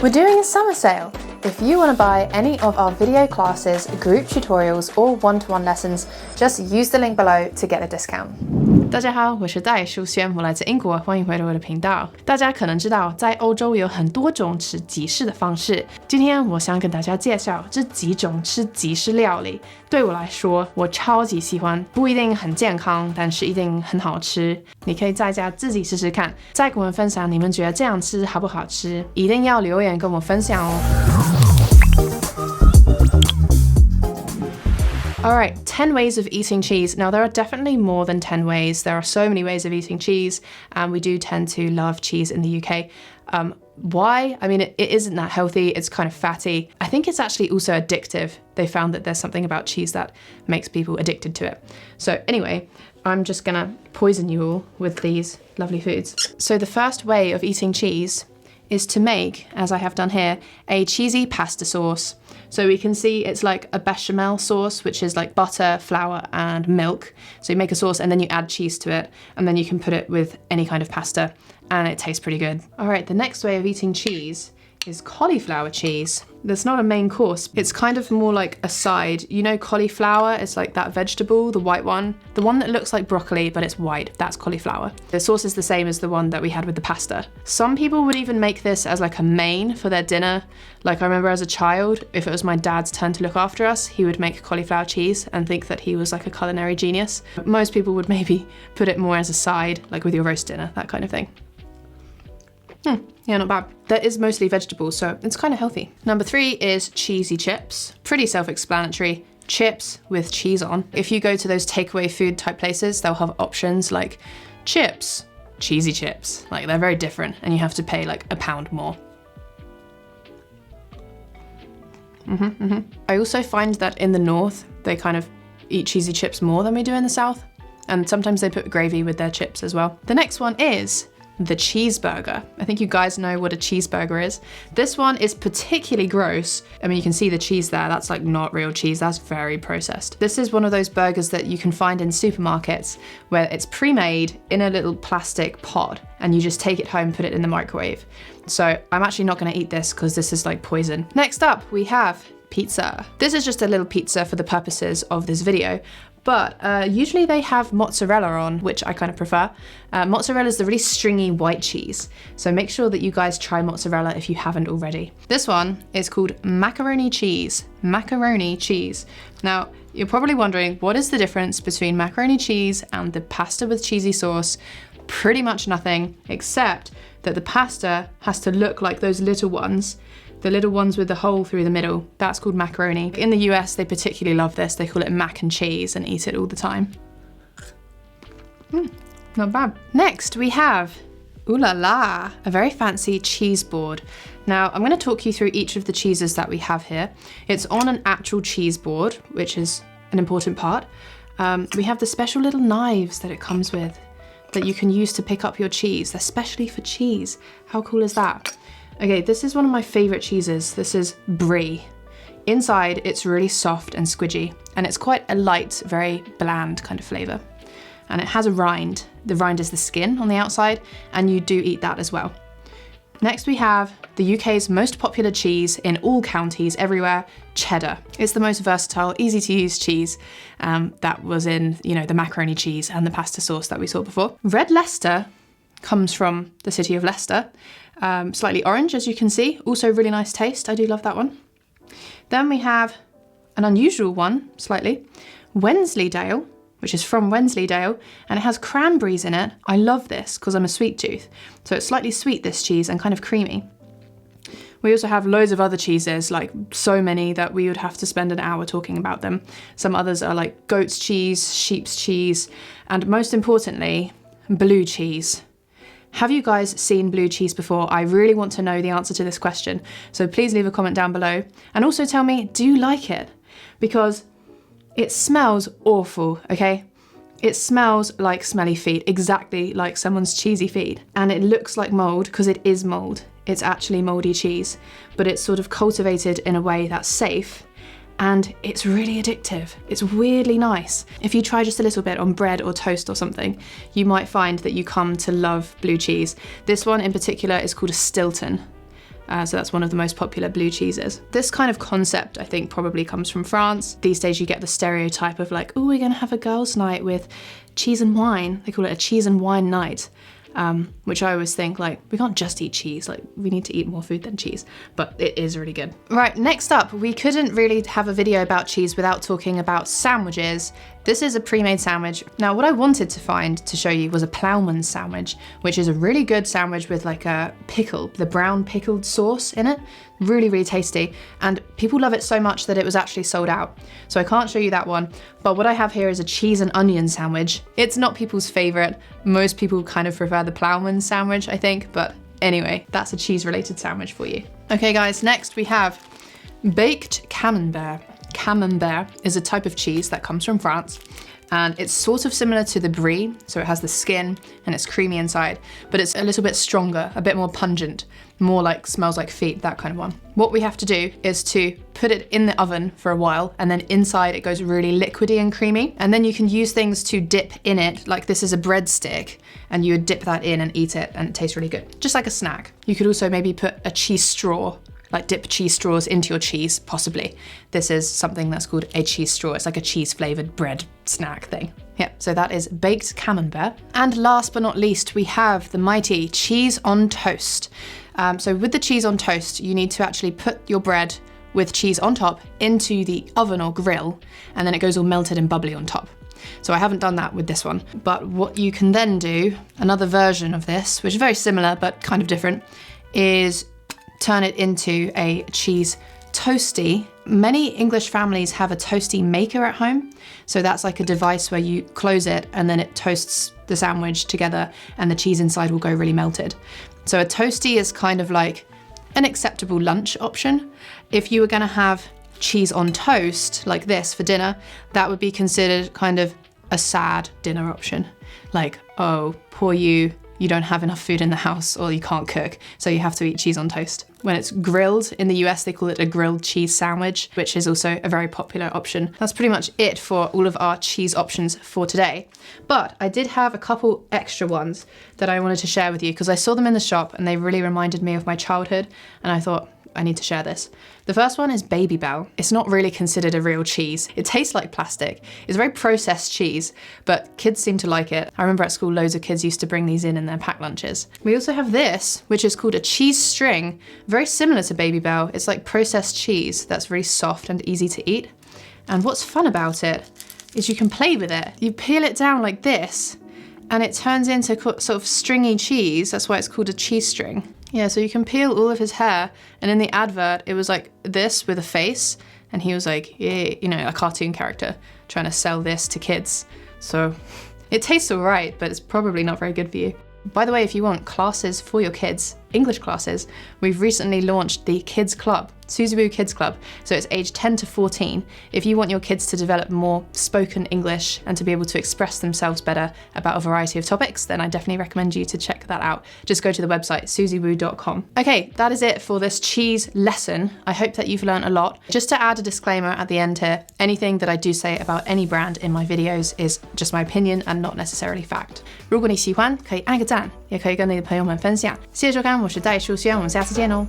We're doing a summer sale. If you want to buy any of our video classes, group tutorials, or one-to-one lessons, just use the link below to get a discount. 大家好，我是戴淑萱，我来自英国，欢迎回到我的频道。大家可能知道，在欧洲有很多种吃吉士的方式。今天我想跟大家介绍这几种吃吉士料理。对我来说，我超级喜欢，不一定很健康，但是一定很好吃。你可以在家自己试试看，再跟我分享你们觉得这样吃好不好吃，一定要留言跟我分享哦。Alright, 10 ways of eating cheese. Now, there are definitely more than 10 ways. There are so many ways of eating cheese, and we do tend to love cheese in the UK. Why? I mean, it isn't that healthy. It's kind of fatty. I think it's actually also addictive. They found that there's something about cheese that makes people addicted to it. So anyway, I'm just gonna poison you all with these lovely foods. So the first way of eating cheese is to make, as I have done here, a cheesy pasta sauce. So we can see it's like a bechamel sauce, which is like butter, flour, and milk. So you make a sauce and then you add cheese to it, and then you can put it with any kind of pasta, and it tastes pretty good. All right, the next way of eating cheese is cauliflower cheese. That's not a main course. It's kind of more like a side. You know cauliflower? It's like that vegetable, the white one. The one that looks like broccoli, but it's white. That's cauliflower. The sauce is the same as the one that we had with the pasta. Some people would even make this as like a main for their dinner. Like I remember as a child, if it was my dad's turn to look after us, he would make cauliflower cheese and think that he was like a culinary genius. Most people would maybe put it more as a side, like with your roast dinner, that kind of thing. Yeah, not bad. That is mostly vegetables, so it's kind of healthy. Number 3 is cheesy chips. Pretty self-explanatory. Chips with cheese on. If you go to those takeaway food type places, they'll have options like chips, cheesy chips. Like they're very different, and you have to pay like £1 more. I also find that in the north, they kind of eat cheesy chips more than we do in the south. And sometimes they put gravy with their chips as well. The next one is the cheeseburger. I think you guys know what a cheeseburger is. This one is particularly gross. I mean, you can see the cheese there. That's like not real cheese. That's very processed. This is one of those burgers that you can find in supermarkets where it's pre-made in a little plastic pod and you just take it home, put it in the microwave. So I'm actually not gonna eat this because this is like poison. Next up, we have pizza. This is just a little pizza for the purposes of this video. But usually they have mozzarella on, which I kind of prefer. Mozzarella is the really stringy white cheese. So make sure that you guys try mozzarella if you haven't already. This one is called macaroni cheese. Macaroni cheese. Now, you're probably wondering, what is the difference between macaroni cheese and the pasta with cheesy sauce? Pretty much nothing, except that the pasta has to look like those little ones. The little ones with the hole through the middle, that's called macaroni. In the US, they particularly love this. They call it mac and cheese and eat it all the time. Not bad. Next, we have, ooh la la, a very fancy cheese board. Now, I'm gonna talk you through each of the cheeses that we have here. It's on an actual cheese board, which is an important part. We have the special little knives that it comes with that you can use to pick up your cheese. They're specially for cheese. How cool is that? Okay, this is one of my favorite cheeses. This is brie. Inside, it's really soft and squidgy, and it's quite a light, very bland kind of flavor. And it has a rind. The rind is the skin on the outside, and you do eat that as well. Next, we have the UK's most popular cheese in all counties, everywhere, cheddar. It's the most versatile, easy to use cheese that was in, you know, the macaroni cheese and the pasta sauce that we saw before. Red Leicester comes from the city of Leicester. Slightly orange, as you can see. Also really nice taste. I do love that one. Then we have an unusual one, slightly. Wensleydale, which is from Wensleydale, and it has cranberries in it. I love this because I'm a sweet tooth. So it's slightly sweet, this cheese, and kind of creamy. We also have loads of other cheeses, like so many that we would have to spend an hour talking about them. Some others are like goat's cheese, sheep's cheese, and most importantly, blue cheese. Have you guys seen blue cheese before? I really want to know the answer to this question. So please leave a comment down below. And also tell me, do you like it? Because it smells awful, okay? It smells like smelly feet, exactly like someone's cheesy feet. And it looks like mold because it is mold. It's actually moldy cheese, but it's sort of cultivated in a way that's safe. And it's really addictive. It's weirdly nice. If you try just a little bit on bread or toast or something, you might find that you come to love blue cheese. This one in particular is called a Stilton. So that's one of the most popular blue cheeses. This kind of concept, I think, probably comes from France. These days you get the stereotype of like, oh, we're gonna have a girls' night with cheese and wine. They call it a cheese and wine night. Which I always think, like, we can't just eat cheese, like, we need to eat more food than cheese, but it is really good. Right, next up, we couldn't really have a video about cheese without talking about sandwiches. This is a pre-made sandwich. Now, what I wanted to find to show you was a ploughman's sandwich, which is a really good sandwich with like a pickle, the brown pickled sauce in it. Really, really tasty. And people love it so much that it was actually sold out. So I can't show you that one. But what I have here is a cheese and onion sandwich. It's not people's favorite. Most people kind of prefer the ploughman's sandwich, I think. But anyway, that's a cheese-related sandwich for you. Okay, guys, next we have baked camembert. Camembert is a type of cheese that comes from France, and it's sort of similar to the brie, so it has the skin and it's creamy inside, but it's a little bit stronger, a bit more pungent, more like smells like feet, that kind of one. What we have to do is to put it in the oven for a while, and then inside it goes really liquidy and creamy, and then you can use things to dip in it, like this is a breadstick, and you would dip that in and eat it, and it tastes really good, just like a snack. You could also maybe put a cheese straw, like dip cheese straws into your cheese, possibly. This is something that's called a cheese straw. It's like a cheese-flavored bread snack thing. Yeah, so that is baked camembert. And last but not least, we have the mighty cheese on toast. So with the cheese on toast, you need to actually put your bread with cheese on top into the oven or grill, and then it goes all melted and bubbly on top. So I haven't done that with this one, but what you can then do, another version of this, which is very similar but kind of different, is turn it into a cheese toasty. Many English families have a toasty maker at home. So that's like a device where you close it and then it toasts the sandwich together and the cheese inside will go really melted. So a toasty is kind of like an acceptable lunch option. If you were gonna have cheese on toast like this for dinner, that would be considered kind of a sad dinner option. Like, oh, poor you don't have enough food in the house or you can't cook, so you have to eat cheese on toast. When it's grilled, in the US they call it a grilled cheese sandwich, which is also a very popular option. That's pretty much it for all of our cheese options for today. But I did have a couple extra ones that I wanted to share with you because I saw them in the shop and they really reminded me of my childhood, and I thought, I need to share this. The first one is Baby Bell. It's not really considered a real cheese. It tastes like plastic. It's very processed cheese, but kids seem to like it. I remember at school loads of kids used to bring these in their packed lunches. We also have this, which is called a cheese string, very similar to Baby Bell. It's like processed cheese that's very soft and easy to eat. And what's fun about it is you can play with it. You peel it down like this, and it turns into sort of stringy cheese. That's why it's called a cheese string. Yeah, so you can peel all of his hair, and in the advert, it was like this with a face, and he was like, yeah, you know, a cartoon character trying to sell this to kids. So it tastes all right, but it's probably not very good for you. By the way, if you want classes for your kids, English classes, we've recently launched the Kids Club, Suzubu Kids Club. So it's age 10 to 14. If you want your kids to develop more spoken English and to be able to express themselves better about a variety of topics, then I definitely recommend you to check that out. Just go to the website, suzubu.com. Okay, that is it for this cheese lesson. I hope that you've learned a lot. Just to add a disclaimer at the end here, anything that I do say about any brand in my videos is just my opinion and not necessarily fact. 如果你喜欢，可以按个赞，也可以跟你的朋友们分享。谢谢收看，我是代数，希望我们下次见哦。